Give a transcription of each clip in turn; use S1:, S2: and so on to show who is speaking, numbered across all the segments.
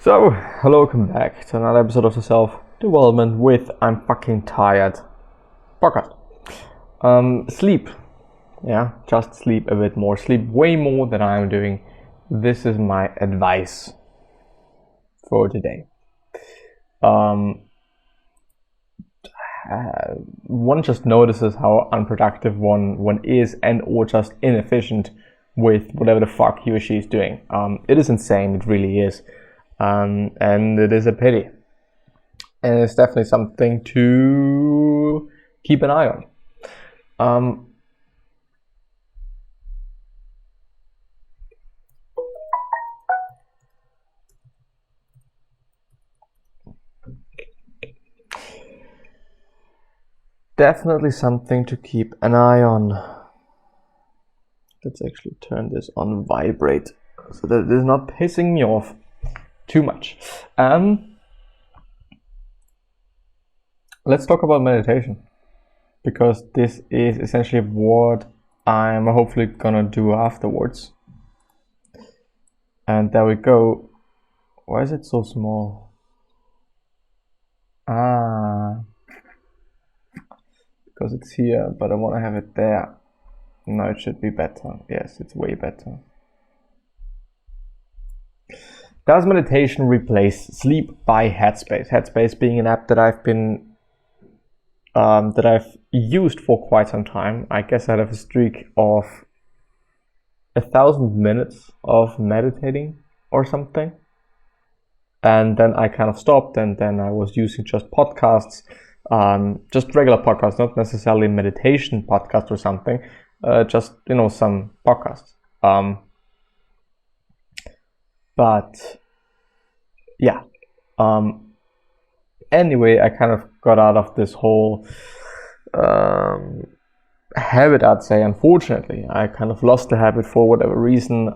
S1: So, hello, welcome back to another episode of the Self-Development with I'm Fucking Tired podcast. Sleep. Yeah, just sleep a bit more. Sleep way more than I'm doing. This is my advice for today. One just notices how unproductive one is and or just inefficient with whatever the fuck he or she is doing. It is insane, it really is. And it is a pity. And it's definitely something to keep an eye on. Definitely something to keep an eye on. Let's actually turn this on vibrate so that it is not pissing me off too much. Let's talk about meditation, because this is essentially what I'm hopefully gonna do afterwards. And there we go. Why is it so small? Because it's here, but I want to have it there. No, it should be better. Yes, it's way better. Does meditation replace sleep by Headspace? Headspace being an app that I've used for quite some time. I guess I have a streak of 1,000 minutes of meditating or something. And then I kind of stopped, and then I was using just podcasts, just regular podcasts, not necessarily meditation podcast or something, just, some podcasts. But yeah. Anyway, I kind of got out of this whole habit, I'd say. Unfortunately, I kind of lost the habit for whatever reason,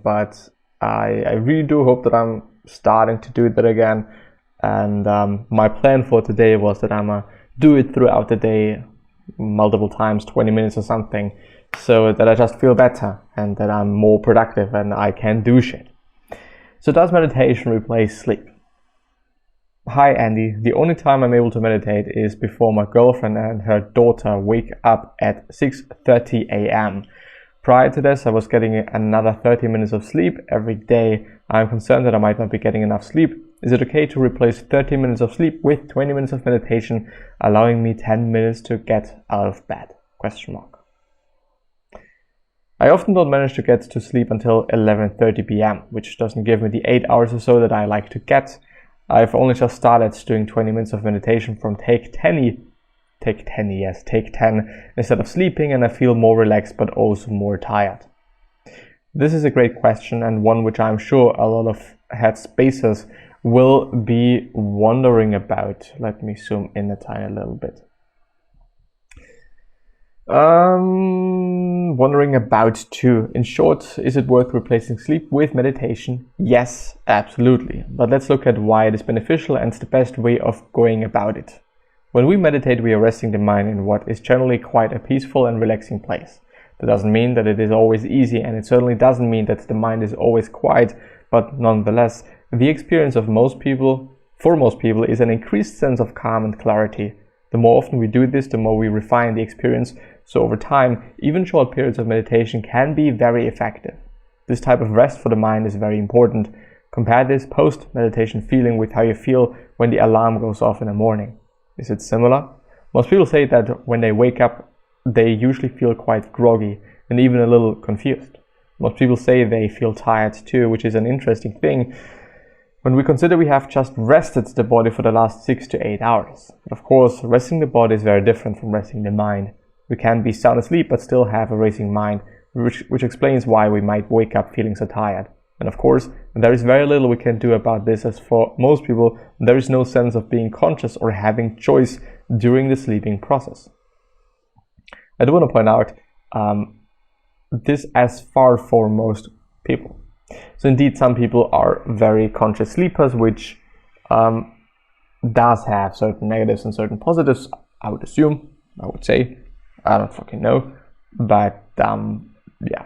S1: but I really do hope that I'm starting to do that again. And my plan for today was that I'm gonna do it throughout the day, multiple times, 20 minutes or something, so that I just feel better and that I'm more productive and I can do shit. So does meditation replace sleep? Hi Andy, the only time I'm able to meditate is before my girlfriend and her daughter wake up at 6:30 a.m. Prior to this, I was getting another 30 minutes of sleep every day. I'm concerned that I might not be getting enough sleep. Is it okay to replace 30 minutes of sleep with 20 minutes of meditation, allowing me 10 minutes to get out of bed? ? I often don't manage to get to sleep until 11:30 p.m., which doesn't give me the 8 hours or so that I like to get. I've only just started doing 20 minutes of meditation from Take 10 instead of sleeping, and I feel more relaxed but also more tired. This is a great question, and one which I'm sure a lot of headspacers will be wondering about. Let me zoom in a tiny little bit. Wondering about too. In short, is it worth replacing sleep with meditation? Yes, absolutely. But let's look at why it is beneficial and the best way of going about it. When we meditate, we are resting the mind in what is generally quite a peaceful and relaxing place. That doesn't mean that it is always easy, and it certainly doesn't mean that the mind is always quiet, but nonetheless, the experience of most people is an increased sense of calm and clarity. The more often we do this, the more we refine the experience. So over time, even short periods of meditation can be very effective. This type of rest for the mind is very important. Compare this post-meditation feeling with how you feel when the alarm goes off in the morning. Is it similar? Most people say that when they wake up, they usually feel quite groggy and even a little confused. Most people say they feel tired too, which is an interesting thing when we consider we have just rested the body for the last 6 to 8 hours. But of course, resting the body is very different from resting the mind. We can be sound asleep but still have a racing mind, which explains why we might wake up feeling so tired. And of course, there is very little we can do about this, as for most people, there is no sense of being conscious or having choice during the sleeping process. I do want to point out this as far for most people. So indeed, some people are very conscious sleepers, which does have certain negatives and certain positives, I would assume, I would say. I don't fucking know, but yeah.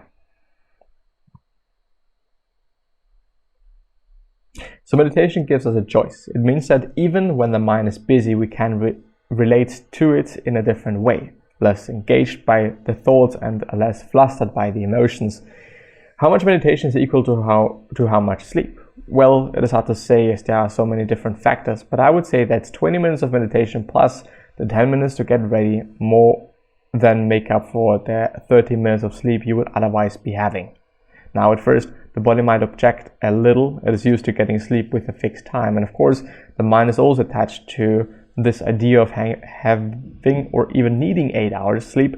S1: So meditation gives us a choice. It means that even when the mind is busy, we can relate to it in a different way, less engaged by the thoughts and less flustered by the emotions. How much meditation is equal to how much sleep? Well, it is hard to say as there are so many different factors, but I would say that's 20 minutes of meditation plus the 10 minutes to get ready more than make up for the 30 minutes of sleep you would otherwise be having. Now, at first, the body might object a little. It is used to getting sleep with a fixed time. And of course, the mind is also attached to this idea of having or even needing 8 hours sleep.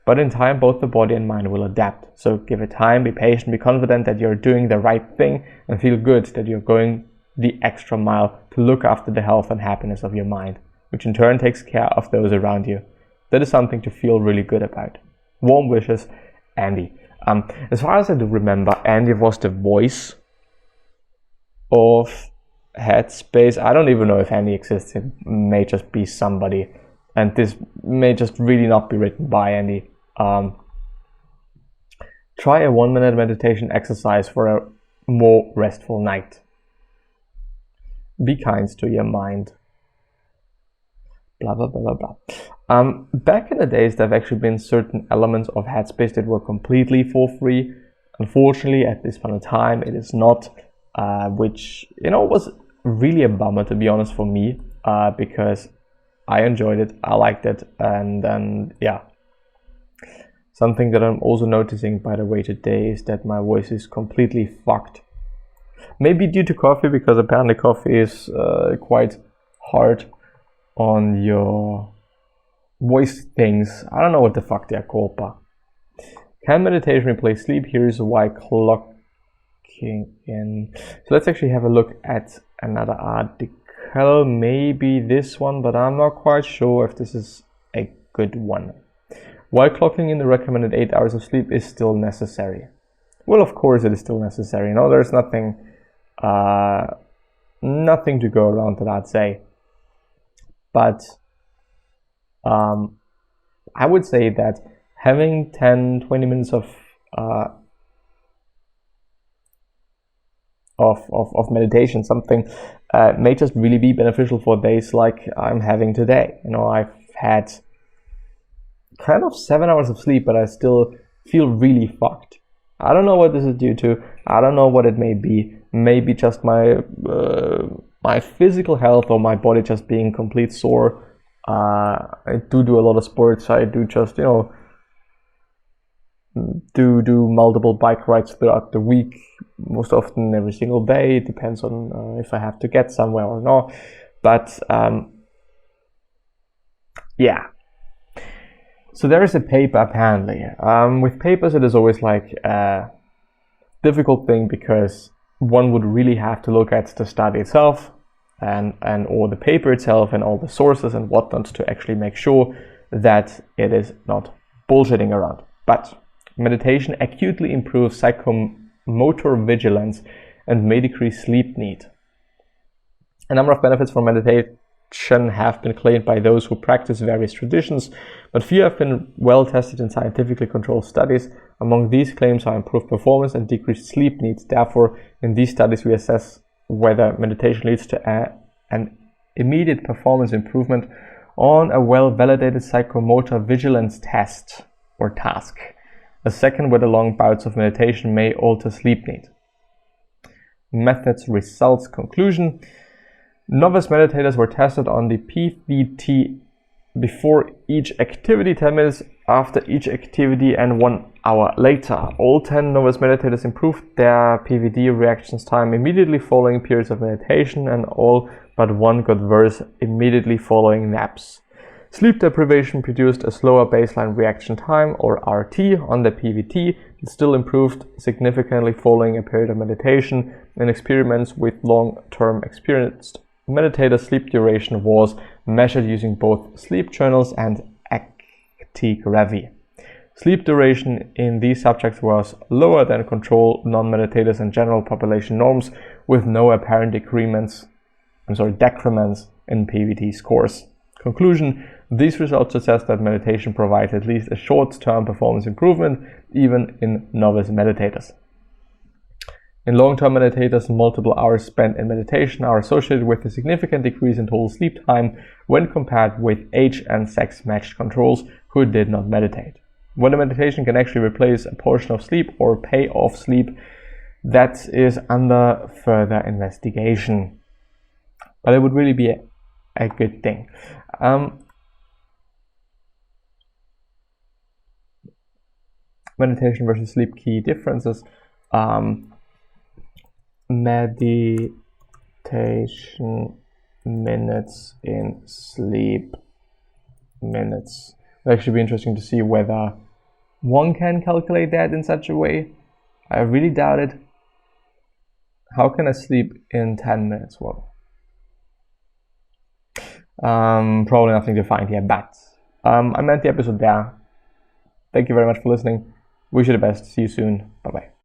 S1: But in time, both the body and mind will adapt. So give it time, be patient, be confident that you're doing the right thing, and feel good that you're going the extra mile to look after the health and happiness of your mind, which in turn takes care of those around you. That is something to feel really good about. Warm wishes, Andy. As far as I do remember, Andy was the voice of Headspace. I don't even know if Andy exists. It may just be somebody, and this may just really not be written by Andy. Try a 1-minute meditation exercise for a more restful night. Be kind to your mind. Blah, blah, blah, blah, blah. Back in the days, there have actually been certain elements of Headspace that were completely for free. Unfortunately, at this point in time, it is not, which, was really a bummer, to be honest, for me, because I enjoyed it, I liked it, and yeah. Something that I'm also noticing, by the way, today is that my voice is completely fucked. Maybe due to coffee, because apparently coffee is quite hard on your voice things. I don't know what the fuck they are called, but can meditation replace sleep? Here's why clocking in. So let's actually have a look at another article, maybe this one, but I'm not quite sure if this is a good one. Why clocking in the recommended 8 hours of sleep is still necessary. Well, of course it is still necessary. There's nothing to go around that, I'd say. But I would say that having 10-20 minutes of meditation, something may just really be beneficial for days like I'm having today. I've had kind of 7 hours of sleep, but I still feel really fucked. I don't know what this is due to. I don't know what it may be. Maybe just my physical health or my body just being complete sore. I do a lot of sports. I do just, do multiple bike rides throughout the week, most often every single day. It depends on if I have to get somewhere or not. But yeah. So there is a paper apparently. With papers, it is always like a difficult thing because one would really have to look at the study itself and or the paper itself and all the sources and whatnot to actually make sure that it is not bullshitting around. But meditation acutely improves psychomotor vigilance and may decrease sleep need. A number of benefits from meditation have been claimed by those who practice various traditions, but few have been well tested in scientifically controlled studies. Among these claims are improved performance and decreased sleep needs. Therefore, in these studies, we assess whether meditation leads to an immediate performance improvement on a well-validated psychomotor vigilance test or task. A second, whether long bouts of meditation may alter sleep need. Methods, results, conclusion. Novice meditators were tested on the PVT before each activity, 10 minutes after each activity, and 1 hour later. All 10 novice meditators improved their PVD reactions time immediately following periods of meditation, and all but one got worse immediately following naps. Sleep deprivation produced a slower baseline reaction time, or RT, on the PVT, but still improved significantly following a period of meditation. In experiments with long-term experienced meditators, sleep duration was measured using both sleep journals and actigraphy. Sleep duration in these subjects was lower than control non-meditators and general population norms, with no apparent decrements in PVT scores. Conclusion: these results suggest that meditation provides at least a short-term performance improvement, even in novice meditators. In long-term meditators, multiple hours spent in meditation are associated with a significant decrease in total sleep time when compared with age and sex-matched controls who did not meditate. Whether meditation can actually replace a portion of sleep or pay off sleep, that is under further investigation. But it would really be a good thing. Meditation versus sleep key differences. Meditation minutes in sleep minutes. It'll actually be interesting to see whether one can calculate that in such a way. I really doubt it. How can I sleep in 10 minutes? Well, probably nothing to find here, but I'm at the episode there. Thank you very much for listening. Wish you the best. See you soon. Bye-bye.